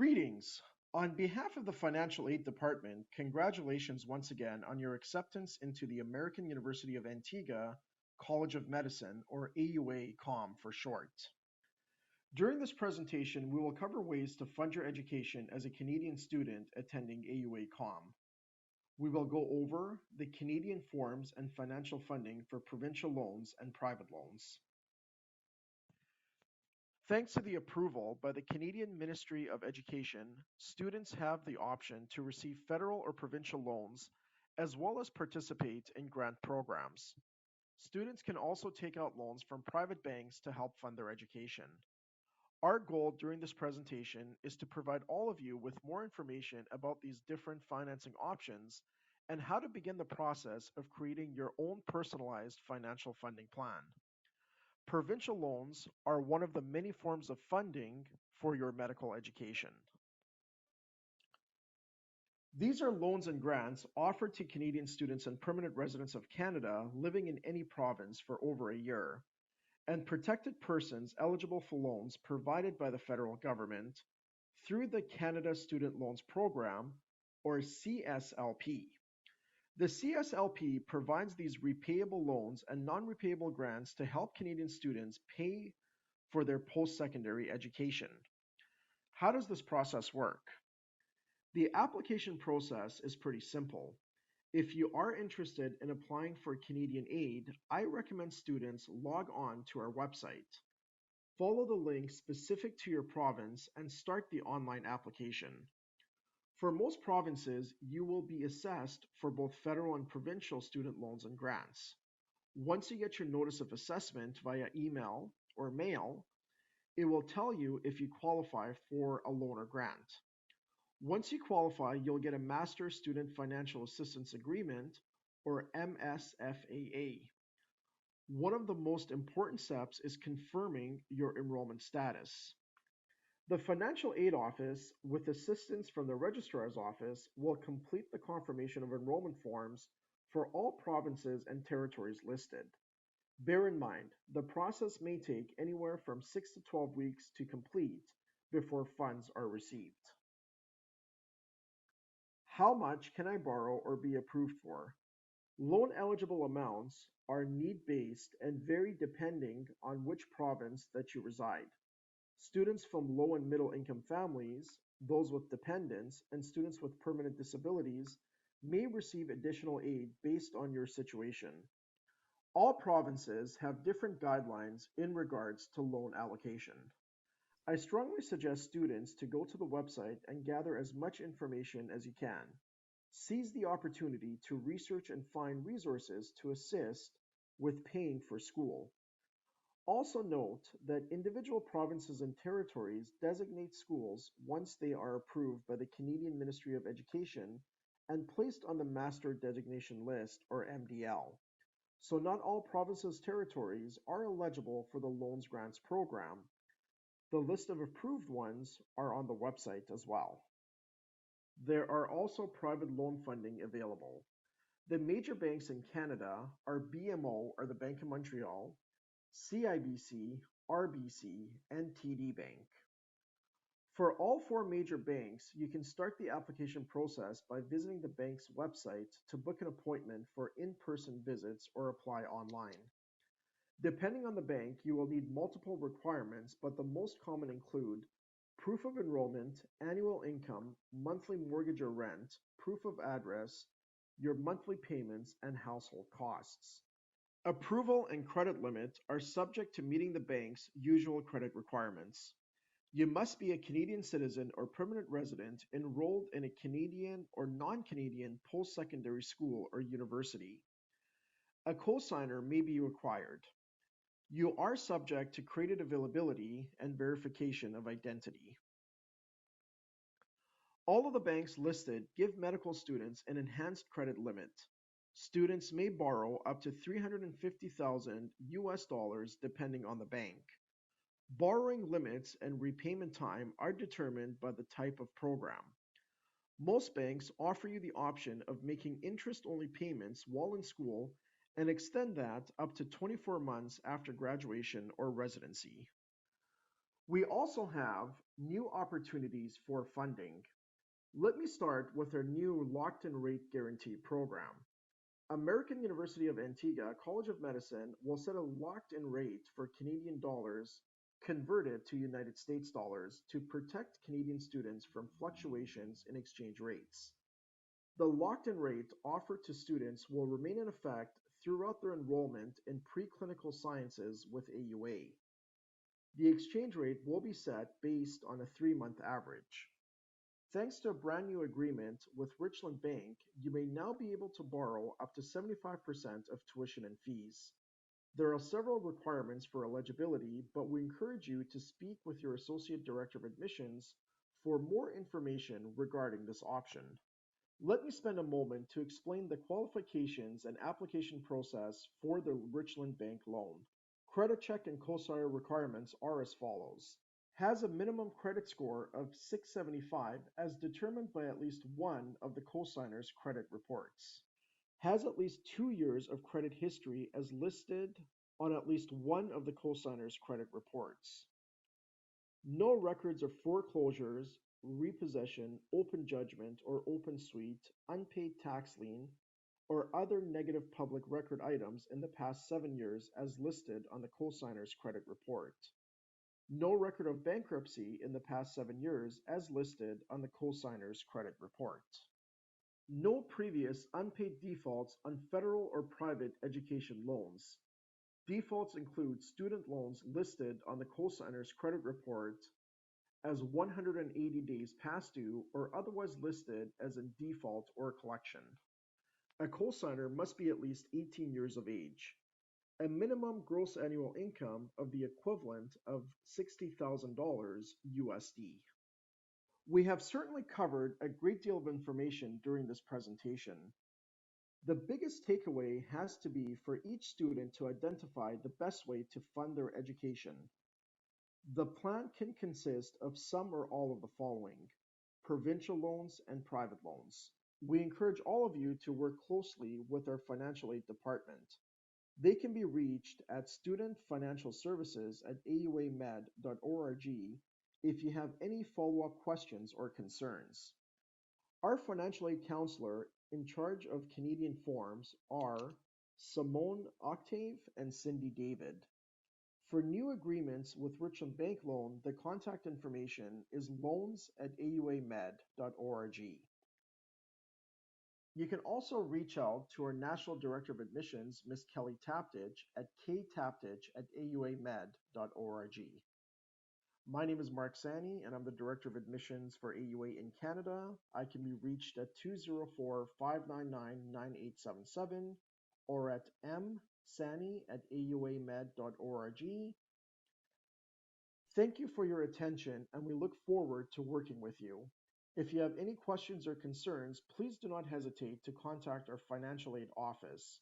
Greetings. On behalf of the Financial Aid Department, congratulations once again on your acceptance into the American University of Antigua College of Medicine, or AUA COM for short. During this presentation, we will cover ways to fund your education as a Canadian student attending AUA COM. We will go over the Canadian forms and financial funding for provincial loans and private loans. Thanks to the approval by the Canadian Ministry of Education, students have the option to receive federal or provincial loans, as well as participate in grant programs. Students can also take out loans from private banks to help fund their education. Our goal during this presentation is to provide all of you with more information about these different financing options and how to begin the process of creating your own personalized financial funding plan. Provincial loans are one of the many forms of funding for your medical education. These are loans and grants offered to Canadian students and permanent residents of Canada living in any province for over a year, and protected persons eligible for loans provided by the federal government through the Canada Student Loans Program, or CSLP. The CSLP provides these repayable loans and non-repayable grants to help Canadian students pay for their post-secondary education. How does this process work? The application process is pretty simple. If you are interested in applying for Canadian aid, I recommend students log on to our website. Follow the link specific to your province and start the online application. For most provinces, you will be assessed for both federal and provincial student loans and grants. Once you get your notice of assessment via email or mail, it will tell you if you qualify for a loan or grant. Once you qualify, you'll get a Master Student Financial Assistance Agreement, or MSFAA. One of the most important steps is confirming your enrollment status. The Financial Aid Office, with assistance from the Registrar's Office, will complete the confirmation of enrollment forms for all provinces and territories listed. Bear in mind, the process may take anywhere from 6 to 12 weeks to complete before funds are received. How much can I borrow or be approved for? Loan eligible amounts are need-based and vary depending on which province that you reside. Students from low and middle income families, those with dependents, and students with permanent disabilities may receive additional aid based on your situation. All provinces have different guidelines in regards to loan allocation. I strongly suggest students to go to the website and gather as much information as you can. Seize the opportunity to research and find resources to assist with paying for school. Also note that individual provinces and territories designate schools once they are approved by the Canadian Ministry of Education and placed on the Master Designation List, or MDL. So not all provinces territories are eligible for the Loans Grants Program. The list of approved ones are on the website as well. There are also private loan funding available. The major banks in Canada are BMO, or the Bank of Montreal, CIBC, RBC, and TD Bank. For all four major banks, you can start the application process by visiting the bank's website to book an appointment for in-person visits or apply online. Depending on the bank, you will need multiple requirements, but the most common include proof of enrollment, annual income, monthly mortgage or rent, proof of address, your monthly payments, and household costs. Approval and credit limit are subject to meeting the bank's usual credit requirements. You must be a Canadian citizen or permanent resident enrolled in a Canadian or non-Canadian post-secondary school or university. A cosigner may be required. You are subject to credit availability and verification of identity. All of the banks listed give medical students an enhanced credit limit. Students may borrow up to $350,000 US depending on the bank. Borrowing limits and repayment time are determined by the type of program. Most banks offer you the option of making interest-only payments while in school and extend that up to 24 months after graduation or residency. We also have new opportunities for funding. Let me start with our new locked-in rate guarantee program. American University of Antigua College of Medicine will set a locked-in rate for Canadian dollars converted to United States dollars to protect Canadian students from fluctuations in exchange rates. The locked-in rate offered to students will remain in effect throughout their enrollment in preclinical sciences with AUA. The exchange rate will be set based on a 3-month average. Thanks to a brand new agreement with Richland Bank, you may now be able to borrow up to 75% of tuition and fees. There are several requirements for eligibility, but we encourage you to speak with your Associate Director of Admissions for more information regarding this option. Let me spend a moment to explain the qualifications and application process for the Richland Bank loan. Credit check and cosigner requirements are as follows. Has a minimum credit score of 675 as determined by at least one of the cosigner's credit reports. Has at least 2 years of credit history as listed on at least one of the cosigner's credit reports. No records of foreclosures, repossession, open judgment or open suite, unpaid tax lien, or other negative public record items in the past 7 years as listed on the cosigner's credit report. No record of bankruptcy in the past 7 years as listed on the cosigner's credit report. No previous unpaid defaults on federal or private education loans. Defaults include student loans listed on the cosigner's credit report as 180 days past due or otherwise listed as in default or collection. A cosigner must be at least 18 years of age. A minimum gross annual income of the equivalent of $60,000 USD. We have certainly covered a great deal of information during this presentation. The biggest takeaway has to be for each student to identify the best way to fund their education. The plan can consist of some or all of the following: provincial loans and private loans. We encourage all of you to work closely with our financial aid department. They can be reached at studentfinancialservices@auamed.org if you have any follow-up questions or concerns. Our financial aid counselor in charge of Canadian forms are Simone Octave and Cindy David. For new agreements with Richland Bank Loan, the contact information is loans@auamed.org. You can also reach out to our National Director of Admissions, Ms. Kelly Taptich, at ktoptich@auamed.org. My name is Mark Sani, and I'm the Director of Admissions for AUA in Canada. I can be reached at 204-599-9877 or at msani@auamed.org. Thank you for your attention, and we look forward to working with you. If you have any questions or concerns, please do not hesitate to contact our financial aid office.